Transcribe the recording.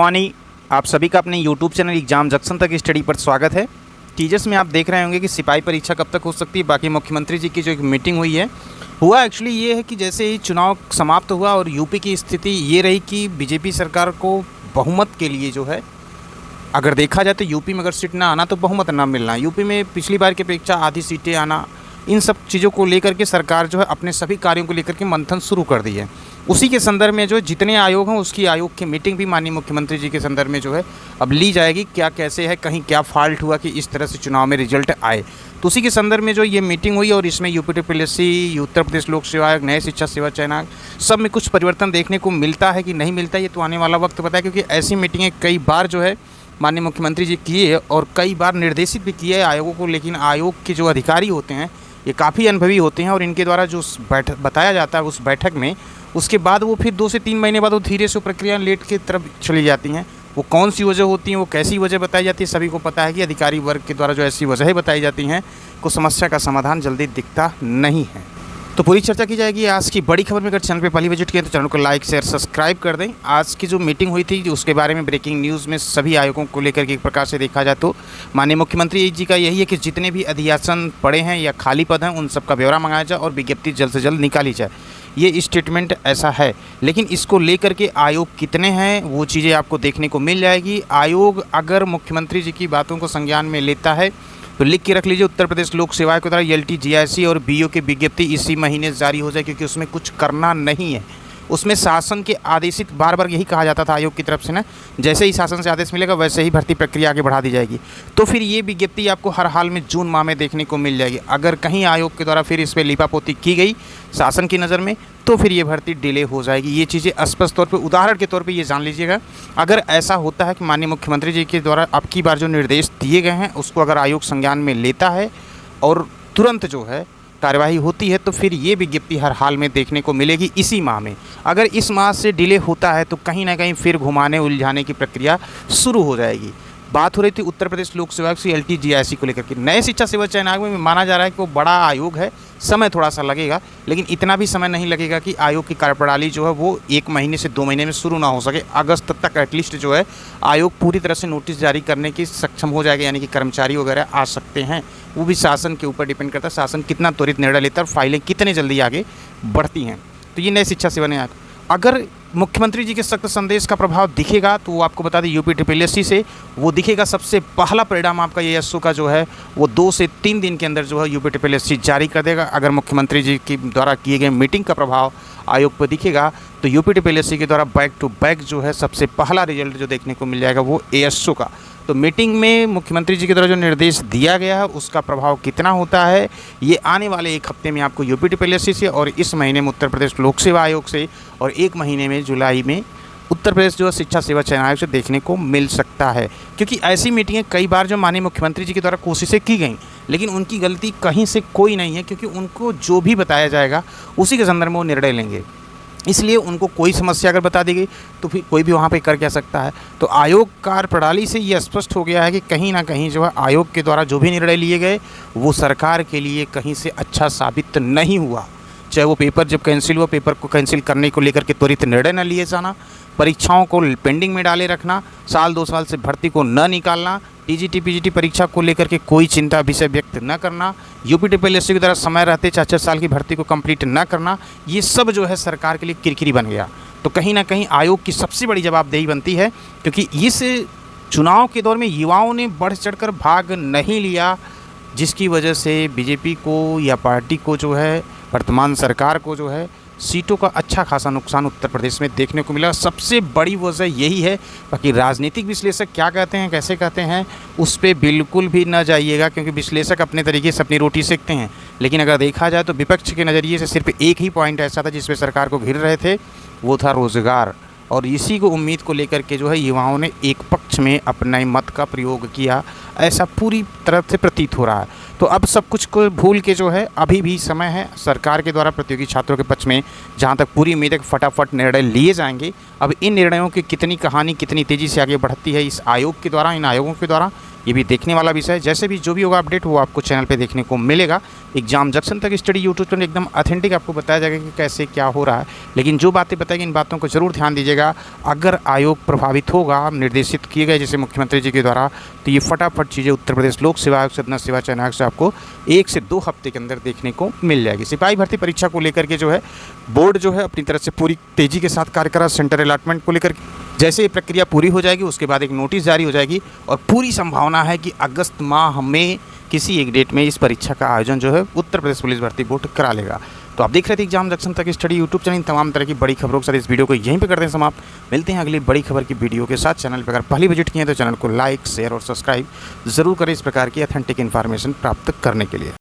Good आप सभी का अपने यूट्यूब चैनल एग्जाम जंक्शन तक स्टडी पर स्वागत है। टीचर्स में आप देख रहे होंगे कि सिपाही परीक्षा कब तक हो सकती है। बाकी मुख्यमंत्री जी की जो एक मीटिंग हुई है हुआ एक्चुअली ये है कि जैसे ही चुनाव समाप्त हुआ और यूपी की स्थिति ये रही कि बीजेपी सरकार को बहुमत के लिए जो है, अगर देखा जाए तो यूपी में अगर सीट ना आना तो बहुमत ना मिलना, यूपी में पिछली बार की अपेक्षा आधी सीटें आना, इन सब चीज़ों को लेकर के सरकार जो है अपने सभी कार्यों को लेकर के मंथन शुरू कर दी है। उसी के संदर्भ में जो है जितने आयोग हैं उसकी आयोग की मीटिंग भी माननीय मुख्यमंत्री जी के संदर्भ में जो है अब ली जाएगी। क्या कैसे है, कहीं क्या फॉल्ट हुआ कि इस तरह से चुनाव में रिजल्ट आए, तो उसी के संदर्भ में जो ये मीटिंग हुई और इसमें यूपीटीपीएससी, उत्तर प्रदेश लोक सेवा आयोग, नए शिक्षा सेवा चयन आयोग, सब में कुछ परिवर्तन देखने को मिलता है कि नहीं मिलता, ये तो आने वाला वक्त बताए। क्योंकि ऐसी मीटिंगें कई बार जो है माननीय मुख्यमंत्री जी किए और कई बार निर्देशित भी किए आयोगों को, लेकिन आयोग के जो अधिकारी होते हैं ये काफ़ी अनुभवी होते हैं और इनके द्वारा जो बताया जाता है उस बैठक में, उसके बाद वो फिर 2 से 3 महीने बाद वो धीरे से प्रक्रिया लेट की तरफ चली जाती हैं। वो कौन सी वजह होती हैं, वो कैसी वजह बताई जाती है, सभी को पता है कि अधिकारी वर्ग के द्वारा जो ऐसी वजहें बताई जाती हैं को समस्या का समाधान जल्दी दिखता नहीं है। तो पूरी चर्चा की जाएगी आज की बड़ी खबर में। अगर चैनल पे पहली विजिट किया तो चैनल को लाइक शेयर सब्सक्राइब कर दें। आज की जो मीटिंग हुई थी उसके बारे में ब्रेकिंग न्यूज़ में सभी आयोगों को लेकर के एक प्रकार से देखा जाए तो माननीय मुख्यमंत्री जी का यही है कि जितने भी अधियासन पड़े हैं या खाली पद हैं उन सब का ब्यौरा मंगाया जाए और विज्ञप्ति जल्द से जल्द निकाली जाए। ये स्टेटमेंट ऐसा है, लेकिन इसको लेकर के आयोग कितने हैं वो चीज़ें आपको देखने को मिल जाएगी। आयोग अगर मुख्यमंत्री जी की बातों को संज्ञान में लेता है तो लिख के रख लीजिए, उत्तर प्रदेश लोक सेवा आयोग के द्वारा LT, GIC और BO की विज्ञप्ति इसी महीने जारी हो जाए, क्योंकि उसमें कुछ करना नहीं है। उसमें शासन के आदेशित, बार बार यही कहा जाता था आयोग की तरफ से ना, जैसे ही शासन से आदेश मिलेगा वैसे ही भर्ती प्रक्रिया आगे बढ़ा दी जाएगी। तो फिर ये विज्ञप्ति आपको हर हाल में जून माह में देखने को मिल जाएगी। अगर कहीं आयोग के द्वारा फिर इस पर लीपापोती की गई शासन की नज़र में तो फिर ये भर्ती डिले हो जाएगी। ये चीज़ें स्पष्ट तौर पे उदाहरण के तौर पे ये जान लीजिएगा। अगर ऐसा होता है कि माननीय मुख्यमंत्री जी के द्वारा अब की बार जो निर्देश दिए गए हैं उसको अगर आयोग संज्ञान में लेता है और तुरंत जो है कार्यवाही होती है तो फिर ये विज्ञप्ति हर हाल में देखने को मिलेगी इसी माह में। अगर इस माह से डिले होता है तो कहीं ना कहीं फिर घुमाने उलझाने की प्रक्रिया शुरू हो जाएगी। बात हो रही थी उत्तर प्रदेश लोक सेवा आयोग से LT, GIC को लेकर के। नए शिक्षा सेवा चयन आयोग में माना जा रहा है कि वो बड़ा आयोग है, समय थोड़ा सा लगेगा, लेकिन इतना भी समय नहीं लगेगा कि आयोग की कार्यप्रणाली जो है वो 1 महीने से 2 महीने में शुरू ना हो सके। अगस्त तक एटलीस्ट जो है आयोग पूरी तरह से नोटिस जारी करने की सक्षम हो जाएगा, यानी कि कर्मचारी वगैरह आ सकते हैं। वो भी शासन के ऊपर डिपेंड करता है, शासन कितना त्वरित निर्णय लेता है और फाइलें कितने जल्दी आगे बढ़ती हैं। तो ये नए शिक्षा सेवा ने अगर मुख्यमंत्री जी के सख्त संदेश का प्रभाव दिखेगा तो वो आपको बता दें यूपीटीपीएससी से वो दिखेगा। सबसे पहला परिणाम आपका ASO का जो है वो 2 से 3 दिन के अंदर जो है यूपीटीपीएससी जारी कर देगा। अगर मुख्यमंत्री जी की द्वारा किए गए मीटिंग का प्रभाव आयोग पर दिखेगा तो यूपीटीपीएससी के द्वारा बैक टू बैक जो है सबसे पहला रिजल्ट जो देखने को मिल जाएगा वो ASO का। तो मीटिंग में मुख्यमंत्री जी के द्वारा जो निर्देश दिया गया है उसका प्रभाव कितना होता है ये आने वाले 1 हफ्ते में आपको यूपीटीपीएससी से और इस महीने में उत्तर प्रदेश लोक सेवा आयोग से और 1 महीने में जुलाई में उत्तर प्रदेश जो शिक्षा सेवा चयन आयोग से देखने को मिल सकता है। क्योंकि ऐसी मीटिंगें कई बार जो माननीय मुख्यमंत्री जी के द्वारा कोशिशें की गई, लेकिन उनकी गलती कहीं से कोई नहीं है, क्योंकि उनको जो भी बताया जाएगा उसी के संदर्भ में वो निर्णय लेंगे। इसलिए उनको कोई समस्या अगर बता दी गई तो फिर कोई भी वहाँ पे कर क्या सकता है। तो आयोग कार्यप्रणाली से ये स्पष्ट हो गया है कि कहीं ना कहीं जो है आयोग के द्वारा जो भी निर्णय लिए गए वो सरकार के लिए कहीं से अच्छा साबित नहीं हुआ। चाहे वो पेपर जब कैंसिल हुआ, पेपर को कैंसिल करने को लेकर के त्वरित निर्णय न लिए जाना, परीक्षाओं को पेंडिंग में डाले रखना, साल 2 साल से भर्ती को न निकालना, TGT PGT परीक्षा को लेकर के कोई चिंता विषय व्यक्त न करना, यूपीटीपीएससी की तरह समय रहते 4-4 साल की भर्ती को कंप्लीट न करना, ये सब जो है सरकार के लिए किरकिरी बन गया। तो कहीं ना कहीं आयोग की सबसे बड़ी जवाबदेही बनती है, क्योंकि इस चुनाव के दौर में युवाओं ने बढ़ चढ़कर भाग नहीं लिया, जिसकी वजह से बीजेपी को या पार्टी को जो है, वर्तमान सरकार को जो है सीटों का अच्छा खासा नुकसान उत्तर प्रदेश में देखने को मिला। सबसे बड़ी वजह यही है। बाकी राजनीतिक विश्लेषक क्या कहते हैं, कैसे कहते हैं, उस पर बिल्कुल भी ना जाइएगा, क्योंकि विश्लेषक अपने तरीके से अपनी रोटी सेकते हैं। लेकिन अगर देखा जाए तो विपक्ष के नज़रिए से सिर्फ एक ही पॉइंट ऐसा था जिस पर सरकार को घिर रहे थे, वो था रोज़गार। और इसी को उम्मीद को लेकर के जो है युवाओं ने एक पक्ष में अपने मत का प्रयोग किया, ऐसा पूरी तरह से प्रतीत हो रहा है। तो अब सब कुछ को भूल के जो है अभी भी समय है सरकार के द्वारा प्रतियोगी छात्रों के पक्ष में, जहां तक पूरी उम्मीद है कि फटाफट निर्णय लिए जाएंगे। अब इन निर्णयों की कितनी कहानी कितनी तेज़ी से आगे बढ़ती है इस आयोग के द्वारा, इन आयोगों के द्वारा, ये भी देखने वाला विषय है। जैसे भी जो भी होगा अपडेट वो आपको चैनल पे देखने को मिलेगा। एग्जाम जंक्शन तक स्टडी यूट्यूब चैनल एकदम ऑथेंटिक आपको बताया जाएगा कि कैसे क्या हो रहा है। लेकिन जो बातें बताएगी इन बातों को जरूर ध्यान दीजिएगा। अगर आयोग प्रभावित होगा, निर्देशित किए गए जैसे मुख्यमंत्री जी के द्वारा, तो ये फटाफट चीज़ें उत्तर प्रदेश लोक सेवा आयोग, सदन सेवा चयन आयोग से आपको 1 से 2 हफ्ते के अंदर देखने को मिल जाएगी। सिपाही भर्ती परीक्षा को लेकर के जो है बोर्ड जो है अपनी तरफ से पूरी तेज़ी के साथ कार्य कर रहा है। सेंटर अलॉटमेंट को लेकर जैसे ये प्रक्रिया पूरी हो जाएगी उसके बाद एक नोटिस जारी हो जाएगी और पूरी संभावना है कि अगस्त माह में किसी एक डेट में इस परीक्षा का आयोजन जो है उत्तर प्रदेश पुलिस भर्ती बोर्ड करा लेगा। तो आप देख रहे थे एग्जाम जंक्शन तक स्टडी यूट्यूब चैनल। तमाम तरह की बड़ी खबरों के साथ इस वीडियो को यहीं पे करते हैं समाप्त। मिलते हैं अगली बड़ी खबर की वीडियो के साथ। चैनल पर अगर पहली विजिट किए हैं तो चैनल को लाइक, शेयर और सब्सक्राइब जरूर करें इस प्रकार की ऑथेंटिक इन्फॉर्मेशन प्राप्त करने के लिए।